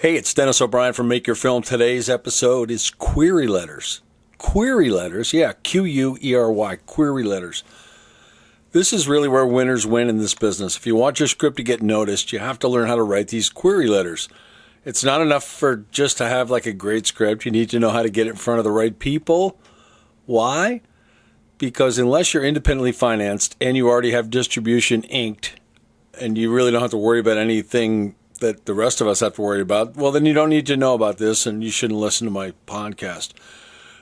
Hey, it's Dennis O'Brien from Make Your Film. Today's episode is query letters. Query letters, yeah, Q-U-E-R-Y, query letters. This is really where winners win in this business. If you want your script to get noticed, you have to learn how to write these query letters. It's not enough for just to have like a great script. You need to know how to get it in front of the right people. Why? Because unless you're independently financed and you already have distribution inked and you really don't have to worry about anything that the rest of us have to worry about, well, then you don't need to know about this and you shouldn't listen to my podcast.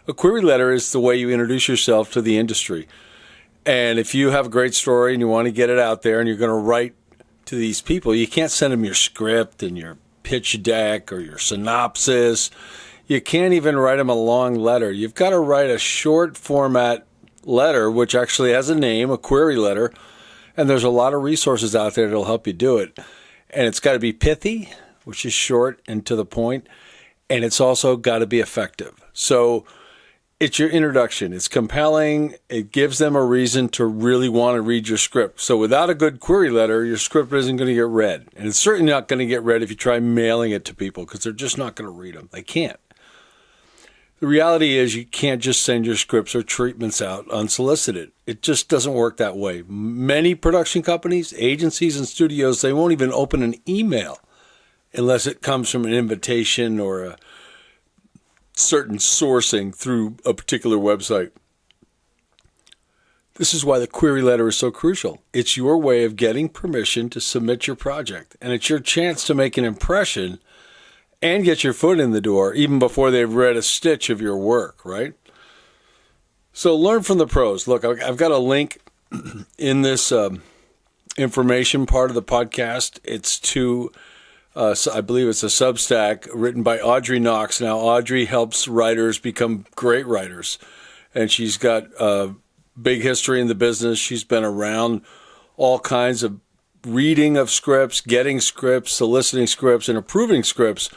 A query letter is the way you introduce yourself to the industry. And if you have a great story and you want to get it out there and you're going to write to these people, you can't send them your script and your pitch deck or your synopsis. You can't even write them a long letter. You've got to write a short format letter, which actually has a name, a query letter. And there's a lot of resources out there that'll help you do it. And it's got to be pithy, which is short and to the point, and it's also got to be effective. So it's your introduction. It's compelling. It gives them a reason to really want to read your script. So without a good query letter, your script isn't going to get read. And it's certainly not going to get read if you try mailing it to people because they're just not going to read them. They can't. The reality is you can't just send your scripts or treatments out unsolicited. It just doesn't work that way. Many production companies, agencies, and studios, they won't even open an email unless it comes from an invitation or a certain sourcing through a particular website. This is why the query letter is so crucial. It's your way of getting permission to submit your project, and it's your chance to make an impression and get your foot in the door even before they've read a stitch of your work, right? So learn from the pros. Look, I've got a link in this information part of the podcast. It's to, I believe it's a Substack written by Audrey Knox. Now, Audrey helps writers become great writers, and she's got a big history in the business. She's been around all kinds of reading of scripts, getting scripts, soliciting scripts, and approving scripts.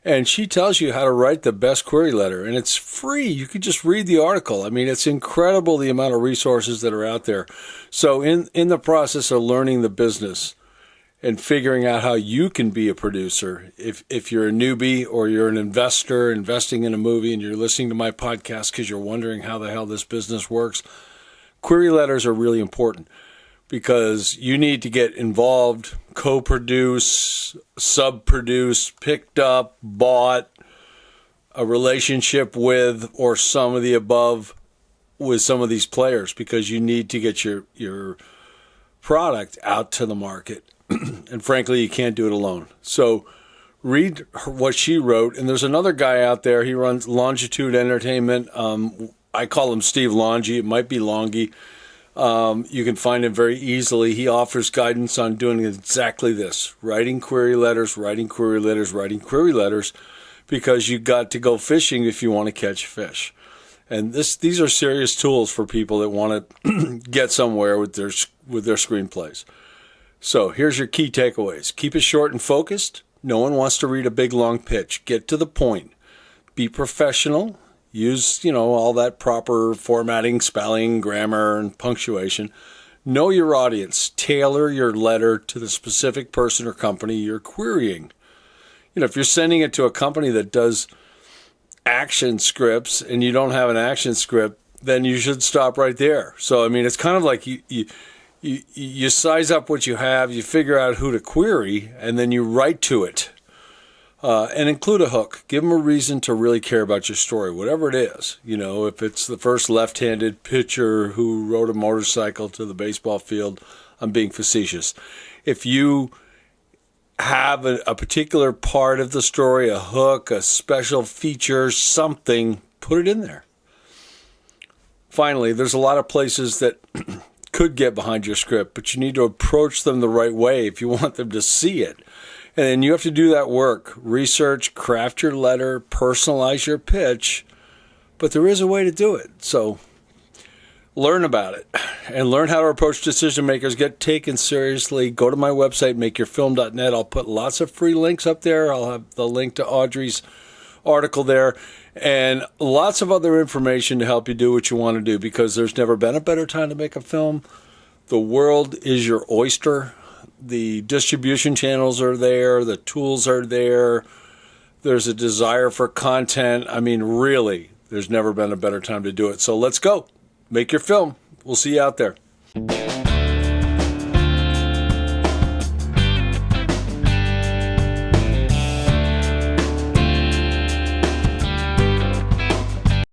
And she tells you how to write the best query letter. And it's free. You can just read the article. I mean, it's incredible the amount of resources that are out there. So in the process of learning the business and figuring out how you can be a producer, if you're a newbie or you're an investor investing in a movie and you're listening to my podcast because you're wondering how the hell this business works, query letters are really important. Because you need to get involved, co-produce, sub-produce, picked up, bought, a relationship with, or some of the above with some of these players because you need to get your product out to the market. And frankly, you can't do it alone. So read what she wrote. And there's another guy out there. He runs Longitude Entertainment. I call him Steve Longi. It might be Longi. You can find him very easily. He offers guidance on doing exactly this, writing query letters, because you got to go fishing if you want to catch fish. And these are serious tools for people that want to get somewhere with their screenplays. So here's your key takeaways. Keep it short and focused. No one wants to read a big, long pitch. Get to the point. Be professional. Use, all that proper formatting, spelling, grammar, and punctuation. Know your audience. Tailor your letter to the specific person or company you're querying. If you're sending it to a company that does action scripts and you don't have an action script, then you should stop right there. So, it's kind of like you size up what you have, you figure out who to query, and then you write to it. And include a hook. Give them a reason to really care about your story, whatever it is. If it's the first left-handed pitcher who rode a motorcycle to the baseball field, I'm being facetious. If you have a particular part of the story, a hook, a special feature, something, put it in there. Finally, there's a lot of places that could get behind your script, but you need to approach them the right way if you want them to see it. And then you have to do that work. Research, craft your letter, personalize your pitch. But there is a way to do it. So learn about it and learn how to approach decision makers. Get taken seriously. Go to my website, makeyourfilm.net. I'll put lots of free links up there. I'll have the link to Audrey's article there and lots of other information to help you do what you want to do because there's never been a better time to make a film. The world is your oyster. The distribution channels are there. The tools are there. There's a desire for content. I mean, really, there's never been a better time to do it. So let's go. Make your film. We'll see you out there.